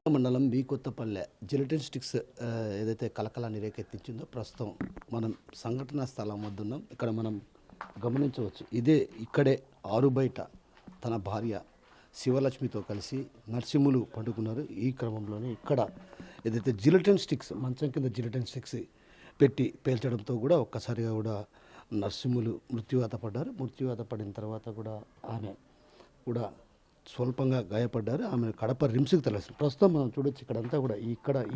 మండలం B Kothapalle gelatine sticks ఏదైతే కలకలాన్ని రేకెత్తించిందో ప్రస్తుతం మనం సంఘటనా స్థలం వద్ద ఉన్నాం. ఇక్కడ మనం గమనించవచ్చు, ఇక్కడే ఆరు బయట తన భార్య శివలక్ష్మితో కలిసి నర్సింహులు పండుకున్నారు. ఈ క్రమంలోనే ఇక్కడ ఏదైతే జిలెటిన్ స్టిక్స్ మంచం కింద జిలెటిన్ స్టిక్స్ పెట్టి పేల్చడంతో కూడా ఒక్కసారిగా కూడా నర్సింహులు మృత్యువాత పడ్డారు. మృత్యువాత పడిన తర్వాత కూడా ఆమె కూడా స్వల్పంగా గాయపడ్డారు. ఆమెను కడప రిమ్స్కి తరలిస్తారు. ప్రస్తుతం మనం చూడొచ్చు, ఇక్కడంతా కూడా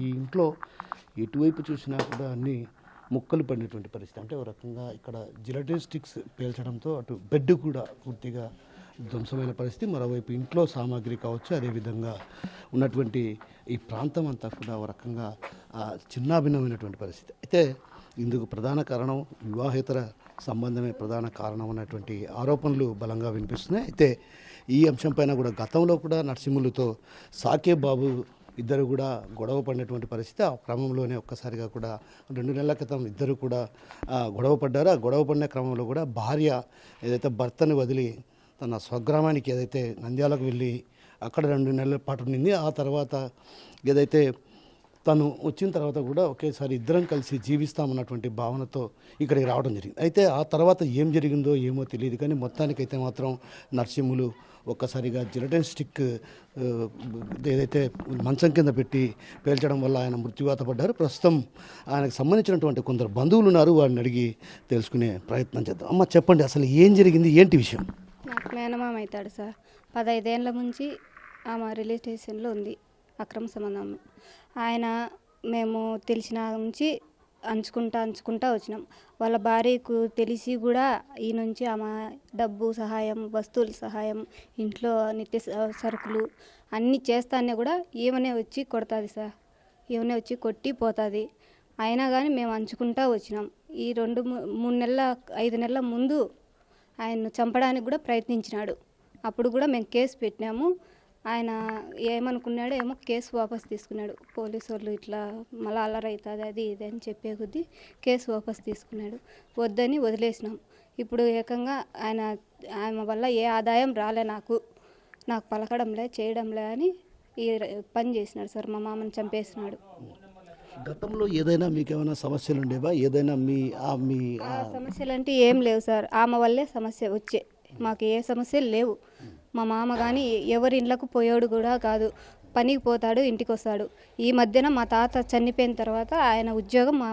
ఈ ఇంట్లో ఎటువైపు చూసినా కూడా అన్ని ముక్కలు పడినటువంటి పరిస్థితి. అంటే ఒక రకంగా ఇక్కడ జిలెటిన్ స్టిక్స్ పేల్చడంతో అటు బెడ్ కూడా పూర్తిగా ధ్వంసమైన పరిస్థితి. మరోవైపు ఇంట్లో సామాగ్రి కావచ్చు, అదేవిధంగా ఉన్నటువంటి ఈ ప్రాంతం అంతా కూడా ఒక రకంగా చిన్నాభిన్నమైనటువంటి పరిస్థితి. అయితే ఇందుకు ప్రధాన కారణం వివాహేతర సంబంధమే ప్రధాన కారణం అన్నటువంటి ఆరోపణలు బలంగా వినిపిస్తున్నాయి. అయితే ఈ అంశంపైన కూడా గతంలో కూడా నర్సింహులతో సాకే బాబు ఇద్దరు కూడా గొడవ పడినటువంటి పరిస్థితి. ఆ క్రమంలోనే ఒక్కసారిగా కూడా 2 నెలల క్రితం ఇద్దరు కూడా గొడవ పడ్డారు. ఆ గొడవ పడిన క్రమంలో కూడా భార్య ఏదైతే భర్తను వదిలి తన స్వగ్రామానికి ఏదైతే నంద్యాలకు వెళ్ళి అక్కడ 2 నెలల పాటు నింది. ఆ తర్వాత ఏదైతే తను వచ్చిన తర్వాత కూడా ఒకేసారి ఇద్దరం కలిసి జీవిస్తామన్నటువంటి భావనతో ఇక్కడికి రావడం జరిగింది. అయితే ఆ తర్వాత ఏం జరిగిందో ఏమో తెలియదు, కానీ మొత్తానికైతే మాత్రం నర్సింహులు ఒక్కసారిగా జిలెటిన్ స్టిక్ ఏదైతే మంచం కింద పెట్టి పేల్చడం వల్ల ఆయన మృత్యువాత పడ్డారు. ప్రస్తుతం ఆయనకు సంబంధించినటువంటి కొందరు బంధువులు ఉన్నారు, వారిని అడిగి తెలుసుకునే ప్రయత్నం చేద్దాం. అమ్మ, చెప్పండి, అసలు ఏం జరిగింది, ఏంటి విషయం? నాకు మేనమామ అవుతాడు సార్. 15 ఏళ్ళ నుంచి ఆమె రిలే స్టేషన్లో ఉంది అక్రమ సంబంధం. ఆయన మేము తెలిసిన నుంచి అంచుకుంటా వచ్చినాం. వాళ్ళ భార్యకు తెలిసి కూడా ఈ నుంచి ఆమె డబ్బు సహాయం, వస్తువుల సహాయం, ఇంట్లో నిత్య సరుకులు అన్నీ చేస్తానే కూడా ఈమెనే వచ్చి కొడుతుంది సార్. ఈమెనే వచ్చి కొట్టి పోతుంది. అయినా కానీ మేము అంచుకుంటా వచ్చినాం. ఈ 2-3 నెలల 5 నెలల ముందు ఆయన్ను చంపడానికి కూడా ప్రయత్నించినాడు. అప్పుడు కూడా మేము కేసు పెట్టినాము. ఆయన ఏమనుకున్నాడో ఏమో కేసు వాపస్ తీసుకున్నాడు. పోలీసు వాళ్ళు ఇట్లా మళ్ళీ అల్లరవుతుంది అది ఇది అని చెప్పే కొద్దీ కేసు వాపస్ తీసుకున్నాడు. వద్దని వదిలేసినాం. ఇప్పుడు ఏకంగా ఆయన వల్ల ఏ ఆదాయం రాలే, నాకు పలకడంలే చేయడంలే అని ఈ పని చేసినాడు సార్. మా మామని చంపేసినాడు. గతంలో ఏదైనా మీకేమైనా సమస్యలు ఉండేవా? ఏదైనా మీ సమస్యలు అంటే ఏం లేవు సార్. ఆమె వల్లే సమస్య వచ్చే, మాకు ఏ సమస్యలు లేవు. మా మామ కానీ ఎవరి ఇళ్ళకు పోయాడు కూడా కాదు. పనికి పోతాడు, ఇంటికి వస్తాడు. ఈ మధ్యన మా తాత చనిపోయిన తర్వాత ఆయన ఉద్యోగం మా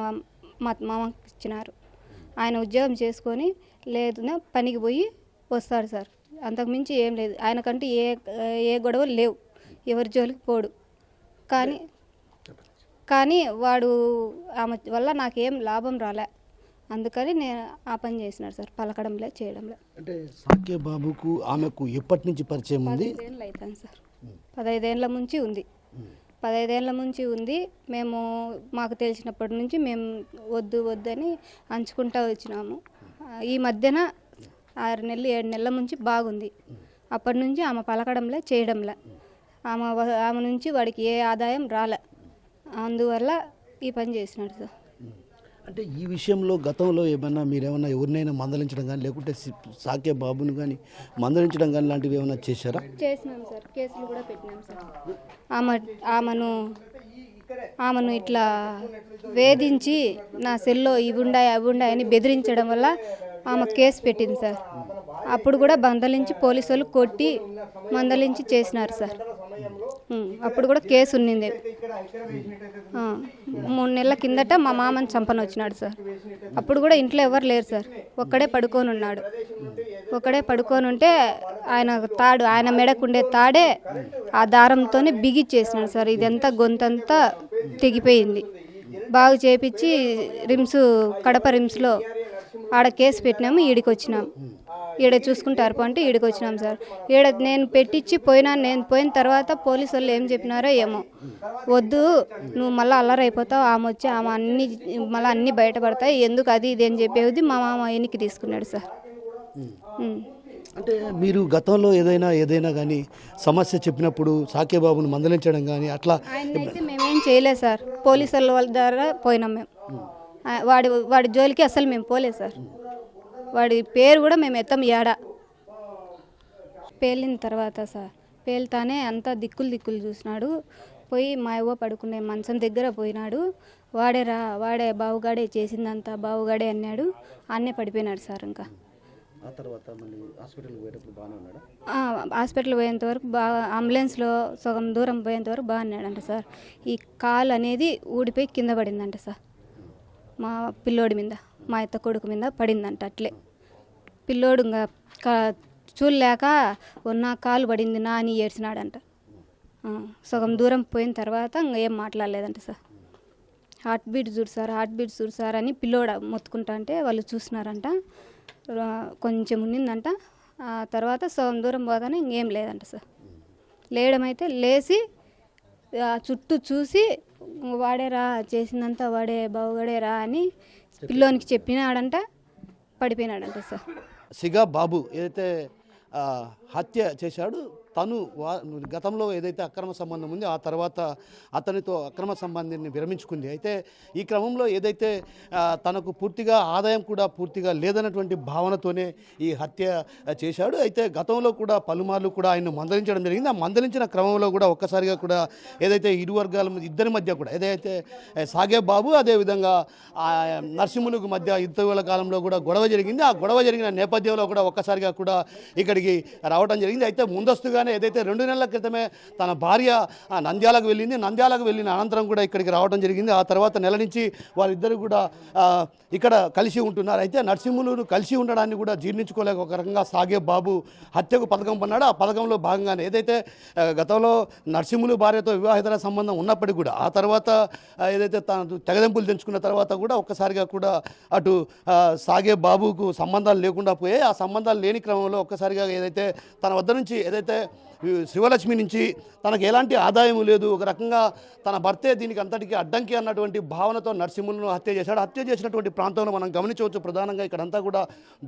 మామకి ఇచ్చినారు. ఆయన ఉద్యోగం చేసుకొని లేదునా పనికి పోయి వస్తాడు సార్. అంతకుమించి ఏం లేదు. ఆయనకంటే ఏ గొడవలు లేవు, ఎవరి జోలికి పోడు. కానీ వాడు ఆమె వల్ల నాకేం లాభం రాలే. అందుకని నేను ఆ పని చేసినాడు సార్, పలకడంలే చేయడంలే. అంటే సాకే బాబుకు ఆమెకు ఎప్పటి నుంచి పరిచయం ఉంది? 15 ఏళ్ళు అవుతాను సార్. 15 ఏళ్ళ నుంచి ఉంది. 15 ఏళ్ళ నుంచి ఉంది. మేము మాకు తెలిసినప్పటి నుంచి మేము వద్దని అంచుకుంటా వచ్చినాము. ఈ మధ్యన 6 నెలలు 7 నెలల నుంచి బాగుంది. అప్పటి నుంచి ఆమె పలకడంలే చేయడంలే. ఆమె నుంచి వాడికి ఏ ఆదాయం రాలే. అందువల్ల ఈ పని చేసినాడు సార్. అంటే ఈ విషయంలో గతంలో మీరేమన్నా ఎవరినైనా మందలించడం కానీ, లేకుంటే సాకే బాబును కానీ మందలించడం కానీ లాంటివి ఏమైనా చేశారా? చేసినాం సార్. కేసులు కూడా పెట్టినాం సార్. ఆమెను ఇట్లా వేధించి నా సెల్లో ఇవి ఉండాయి అని బెదిరించడం వల్ల ఆమె కేసు పెట్టింది సార్. అప్పుడు కూడా మందలించి పోలీసు వాళ్ళు కొట్టి మందలించి చేసినారు సార్. అప్పుడు కూడా కేసు ఉన్నింది. 3 నెలల కిందట మా మామని చంపని వచ్చినాడు సార్. అప్పుడు కూడా ఇంట్లో ఎవరు లేరు సార్. ఒక్కడే పడుకొని ఉన్నాడు. ఒక్కడే పడుకొని ఉంటే ఆయన మెడకుండే తాడే ఆ దారంతోనే బిగిచ్చేసినాడు సార్. ఇదంతా గొంతంతా తెగిపోయింది. బాగు చేపించి కడప రిమ్స్లో ఆడ కేసు పెట్టినాము. ఈడికి వచ్చినాం. ఈడ చూసుకుంటారు అంటే ఈడికి వచ్చినాం సార్. ఈడ నేను పెట్టించి నేను పోయిన తర్వాత పోలీసు వాళ్ళు ఏం చెప్పినారో ఏమో, వద్దు నువ్వు మళ్ళీ అల్లరైపోతావు, ఆమె అన్నీ బయటపడతాయి, ఎందుకు అది ఇది అని చెప్పేది మా మామ ఎన్నికి తీసుకున్నాడు సార్. అంటే మీరు గతంలో ఏదైనా కానీ సమస్య చెప్పినప్పుడు సాకే బాబును మందలించడం కానీ అట్లా ఆయనైతే మేమేం చేయలేదు సార్. పోలీసు వాళ్ళ ద్వారా పోయినాం మేము. వాడి జోలికి అసలు మేము పోలేదు సార్. వాడి పేరు కూడా మేము ఏడా పేలిన తర్వాత సార్ పేల్తానే అంతా దిక్కులు చూసినాడు. పోయి మా అవ్వ పడుకునే మంచం దగ్గర పోయినాడు. వాడే బావుగాడే చేసిందంతా బావుగాడే అన్నాడు. అన్నే పడిపోయినాడు సార్. ఇంకా ఆ తర్వాత మళ్ళీ హాస్పిటల్కి పోయేటప్పుడు బాగానే ఉన్నాడా? హాస్పిటల్ పోయేంత వరకు బాగా, అంబులెన్స్లో సగం దూరం పోయేంత వరకు బాగా అన్నాడంట సార్. ఈ కాలు అనేది ఊడిపోయి కింద పడిందంట సార్. మా పిల్లోడి మీద, మా అత్త కొడుకు మీద పడిందంట. అట్లే పిల్లోడు ఇంకా చూడలేక ఉన్న కాలు పడింది నా అని ఏడ్చినాడంట. సగం దూరం పోయిన తర్వాత ఇంకా ఏం మాట్లాడలేదంట సార్. హార్ట్ బీట్ చూడు సార్ అని పిల్లోడు మొత్తుకుంటా అంటే వాళ్ళు చూసినారంట. కొంచెం ఉన్నిందంట. ఆ తర్వాత సగం దూరం పోతానే ఇంకేం లేదంట సార్. లేయడమైతే లేచి చుట్టూ చూసి వాడేరా చేసిందంతా బావుగాడేరా అని పిల్లోనికి చెప్పినాడంట. పడిపోయినాడంట సార్. సిగా బాబు ఏదైతే హత్య చేశాడు, తను గతంలో ఏదైతే అక్రమ సంబంధం ఉంది ఆ తర్వాత అతనితో అక్రమ సంబంధాన్ని విరమించుకుంది. అయితే ఈ క్రమంలో ఏదైతే తనకు పూర్తిగా ఆదాయం కూడా పూర్తిగా లేదన్నటువంటి భావనతోనే ఈ హత్య చేశాడు. అయితే గతంలో కూడా పలుమార్లు కూడా ఆయన మందలించడం జరిగింది. ఆ మందలించిన క్రమంలో కూడా ఒక్కసారిగా కూడా ఏదైతే ఇరు వర్గాల ఇద్దరి మధ్య కూడా ఏదైతే సాగే బాబు అదేవిధంగా నరసింహులకు మధ్య ఇటీవల కాలంలో కూడా గొడవ జరిగింది. ఆ గొడవ జరిగిన నేపథ్యంలో కూడా ఒక్కసారిగా కూడా ఇక్కడికి రావడం జరిగింది. అయితే ముందస్తుగా ఏదైతే 2 నెలల క్రితమే తన భార్య నంద్యాలకు వెళ్ళిన అనంతరం కూడా ఇక్కడికి రావడం జరిగింది. ఆ తర్వాత నెల నుంచి వారిద్దరు కూడా ఇక్కడ కలిసి ఉంటున్నారు. అయితే నరసింహులు కలిసి ఉండడాన్ని కూడా జీర్ణించుకోలేక ఒక రకంగా సాగే బాబు హత్యకు పథకం పన్నాడు. ఆ పథకంలో భాగంగానే ఏదైతే గతంలో నరసింహులు భార్యతో వివాహితర సంబంధం ఉన్నప్పటికీ కూడా ఆ తర్వాత ఏదైతే తన తెగదెంపులు తెంచుకున్న తర్వాత కూడా ఒక్కసారిగా కూడా అటు సాగే బాబుకు సంబంధాలు లేకుండా పోయాయి. ఆ సంబంధాలు లేని క్రమంలో ఒక్కసారిగా ఏదైతే తన వద్ద నుంచి ఏదైతే శివలక్ష్మి నుంచి తనకు ఎలాంటి ఆదాయం లేదు, ఒక రకంగా తన భర్తే దీనికి అంతటికీ అడ్డంకి అన్నటువంటి భావనతో నరసింహులను హత్య చేశాడు. హత్య చేసినటువంటి ప్రాంతంలో మనం గమనించవచ్చు. ప్రధానంగా ఇక్కడంతా కూడా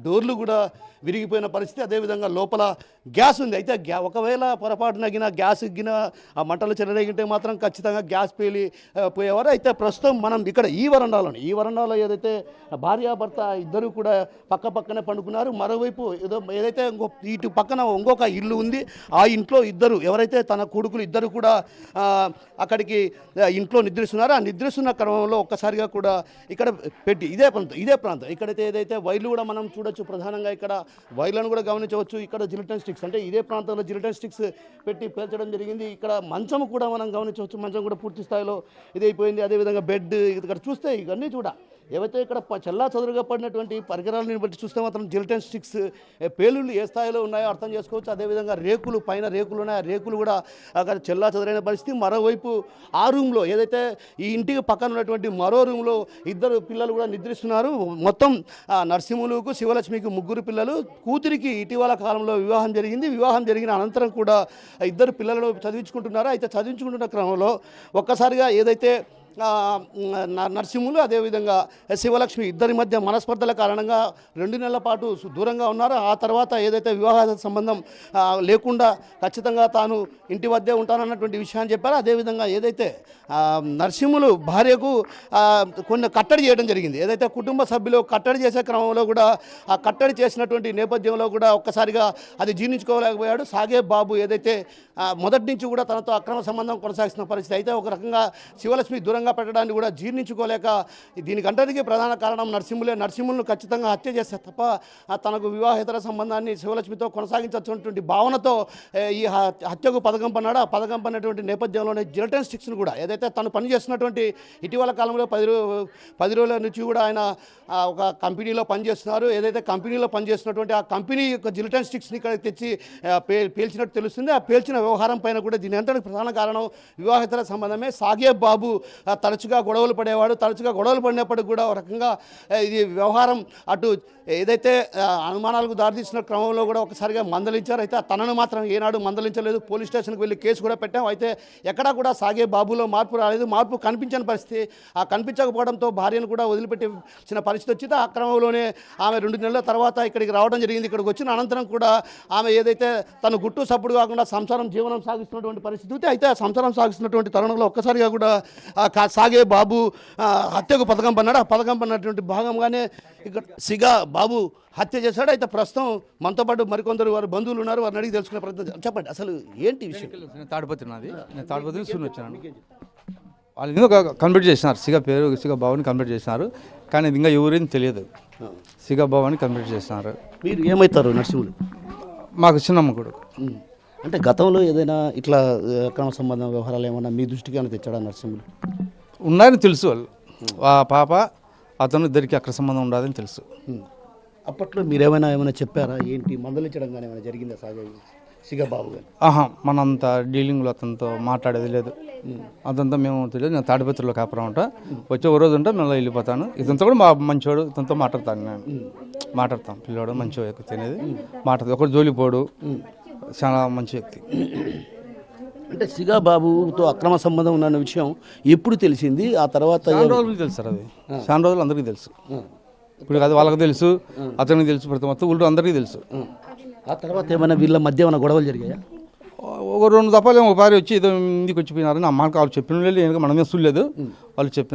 డోర్లు కూడా విరిగిపోయిన పరిస్థితి, అదేవిధంగా లోపల గ్యాస్ ఉంది. అయితే ఒకవేళ పొరపాటునగిన గ్యాస్ గిన ఆ మంటలు చెలరేగింటే మాత్రం ఖచ్చితంగా గ్యాస్ పేలి పోయేవారు. అయితే ప్రస్తుతం మనం ఇక్కడ ఈ వరండాలో ఏదైతే భార్యాభర్త ఇద్దరు కూడా పక్కనే పండుకున్నారు. మరోవైపు ఏదైతే ఇటు పక్కన ఇంకొక ఇల్లు ఉంది. ఆ ఇంట్లో ఇద్దరు ఎవరైతే తన కొడుకులు ఇద్దరు కూడా అక్కడికి ఇంట్లో నిద్రిస్తున్నారు. ఆ నిద్రిస్తున్న క్రమంలో ఒక్కసారిగా కూడా ఇక్కడ పెట్టి ఇదే ప్రాంతం ఇక్కడైతే ఏదైతే వైర్లు కూడా మనం చూడొచ్చు. ప్రధానంగా ఇక్కడ వైర్లను కూడా గమనించవచ్చు. ఇక్కడ జిలిటన్ స్టిక్స్ అంటే ఇదే ప్రాంతంలో జిలిటన్ స్టిక్స్ పెట్టి పేల్చడం జరిగింది. ఇక్కడ మంచం కూడా మనం గమనించవచ్చు. మంచం కూడా పూర్తి స్థాయిలో ఇదైపోయింది. అదేవిధంగా బెడ్ ఇక్కడ చూస్తే ఇవన్నీ చూడ ఏవైతే ఇక్కడ చెల్లా చదురుగా పడినటువంటి పరికరాలను బట్టి చూస్తే మాత్రం జిలిటన్ స్టిక్స్ పేలుళ్ళు ఏ స్థాయిలో ఉన్నాయో అర్థం చేసుకోవచ్చు. అదేవిధంగా పైన రేకులు ఉన్నాయి. ఆ రేకులు కూడా అక్కడ చెల్లా చదురైన పరిస్థితి. మరోవైపు ఆ రూమ్లో ఏదైతే ఈ ఇంటికి పక్కన ఉన్నటువంటి మరో రూమ్లో ఇద్దరు పిల్లలు కూడా నిద్రిస్తున్నారు. మొత్తం నరసింహులకు శివలక్ష్మికి 3 పిల్లలు. కూతురికి ఇటీవల కాలంలో వివాహం జరిగింది. వివాహం జరిగిన అనంతరం కూడా ఇద్దరు పిల్లలు చదివించుకుంటున్నారు. అయితే చదివించుకుంటున్న క్రమంలో ఒక్కసారిగా ఏదైతే నరసింహులు అదేవిధంగా శివలక్ష్మి ఇద్దరి మధ్య మనస్పర్ధల కారణంగా 2 నెలల పాటు దూరంగా ఉన్నారు. ఆ తర్వాత ఏదైతే వివాహ సంబంధం లేకుండా ఖచ్చితంగా తాను ఇంటి వద్దే ఉంటానన్నటువంటి విషయాన్ని చెప్పారు. అదేవిధంగా ఏదైతే నరసింహులు భార్యకు కొన్ని కట్టడి చేయడం జరిగింది. ఏదైతే కుటుంబ సభ్యులు కట్టడి చేసే క్రమంలో కూడా ఆ కట్టడి చేసినటువంటి నేపథ్యంలో కూడా ఒక్కసారిగా అది జీర్ణించుకోలేకపోయాడు. సాగే బాబు ఏదైతే మొదటి నుంచి కూడా తనతో అక్రమ సంబంధం కొనసాగిస్తున్న పరిస్థితి. అయితే ఒక రకంగా శివలక్ష్మి దూరంగా పెట్టడాన్ని కూడా జీర్ణించుకోలేక దీనికంతటికీ ప్రధాన కారణం నరసింహులను ఖచ్చితంగా హత్య చేస్తే తప్ప తనకు వివాహేతర సంబంధాన్ని శివలక్ష్మితో కొనసాగించినటువంటి భావనతో ఈ హత్యకు పథకం పన్నాడు. ఆ పథకం పన్నటువంటి నేపథ్యంలోనే జిలిటన్ స్టిక్స్ను కూడా ఏదైతే తను పనిచేస్తున్నటువంటి ఇటీవల కాలంలో 10 రోజుల నుంచి కూడా ఆయన ఒక కంపెనీలో పనిచేస్తున్నారు. ఏదైతే కంపెనీలో పనిచేస్తున్నటువంటి ఆ కంపెనీ యొక్క జిలిటన్ స్టిక్స్ని ఇక్కడ తెచ్చి పేల్చినట్టు తెలుస్తుంది. ఆ పేల్చిన వ్యవహారం పైన కూడా దీని అంతటి ప్రధాన కారణం వివాహేతర సంబంధమే. సాగే బాబు తరచుగా గొడవలు పడేవాడు. తరచుగా గొడవలు పడినప్పటికీ కూడా ఒక రకంగా ఇది వ్యవహారం అటు ఏదైతే అనుమానాలకు దారితీసిన క్రమంలో కూడా ఒకసారిగా మందలించారు. అయితే తనను మాత్రం ఏనాడు మందలించలేదు. పోలీస్ స్టేషన్కి వెళ్ళి కేసు కూడా పెట్టాం. అయితే ఎక్కడా కూడా సాగే బాబులో మార్పు రాలేదు. మార్పు కనిపించని పరిస్థితి. ఆ కనిపించకపోవడంతో భార్యను కూడా వదిలిపెట్టిన పరిస్థితి వచ్చింది. ఆ క్రమంలోనే ఆమె 2 నెలల తర్వాత ఇక్కడికి రావడం జరిగింది. ఇక్కడికి వచ్చిన అనంతరం కూడా ఆమె ఏదైతే తను గుట్టు సప్పుడు కాకుండా జీవనం సాగిస్తున్నటువంటి పరిస్థితి. అయితే ఆ సంసారం సాగిస్తున్నటువంటి తరుణంలో ఒక్కసారిగా కూడా సాగే బాబు హత్యకు పథకం పన్నాడు. ఆ పథకం పన్నటువంటి భాగంగానే ఇక్కడ సిగా బాబు హత్య చేశాడు. అయితే ప్రస్తుతం మనతో పాటు మరికొందరు వారు బంధువులు ఉన్నారు, వారిని అడిగి తెలుసుకునే ప్రయత్నం. చెప్పండి అసలు ఏంటి విషయం? నేను తాడిపత్రి నాది, నేను తాడిపత్రి సూర్యుని వచ్చాను. వాళ్ళు ఎందుకు కంప్లీట్ చేసినారు, సిగా పేరు సిగా బాబుని కంప్లీట్ చేసినారు, కానీ ఇది ఇంకా ఎవరేం తెలియదు. సిగా బాబుని కంప్లీట్ చేసినారు. మీరు ఏమవుతారు నరసింహులు? మాకు చిన్నమ్మ కొడుకు. అంటే గతంలో ఏదైనా ఇట్లా అక్రమ సంబంధం వ్యవహారాలు ఏమన్నా మీ దృష్టికి ఏమైనా తెచ్చాడా నరసింహులు? ఉన్నారని తెలుసు వాళ్ళు. ఆ పాప అతను ఇద్దరికి అక్కడ సంబంధం ఉండదని తెలుసు. అప్పట్లో మీరేమైనా చెప్పారా? ఏంటి మందలించడం కానీ ఏమైనా జరిగిందా సాగే సిగబాబు గారు? మనంత డీలింగ్లో అతనితో మాట్లాడేది లేదు. అదంతా మేము తెలియదు. నేను తాడిపత్రిలో కాపురం ఉంటా, వచ్చే ఓ రోజు ఉంటా, మళ్ళీ వెళ్ళిపోతాను. ఇదంతా కూడా మా మంచివాడు, ఇతనితో మాట్లాడతాను. నేను మాట్లాడతాను, పిల్లవాడు మంచి వ్యక్తి అనేది మాట్లాడతాను. ఒకటి జోలిపోడు, చాలా మంచి వ్యక్తి. అంటే సిగాబాబుతో అక్రమ సంబంధం ఉన్న విషయం ఎప్పుడు తెలిసింది? ఆ తర్వాత చాలా రోజులు తెలుసు సార్, అది చాలా రోజులు అందరికీ తెలుసు. ఇప్పుడు అది వాళ్ళకి తెలుసు, అతనికి తెలుసు, ప్రతి మొత్తం ఊళ్ళో అందరికీ తెలుసు. ఆ తర్వాత ఏమైనా వీళ్ళ మధ్య ఏమైనా గొడవలు జరిగాయా? ఒక 2 దఫాలు ఒక భార్య వచ్చి ఏదో ఇంటికి వచ్చిపోయినారని అమ్మానికి వాళ్ళు చెప్పిన లేదు, మనమే చూడలేదు. వాళ్ళు చెప్పిన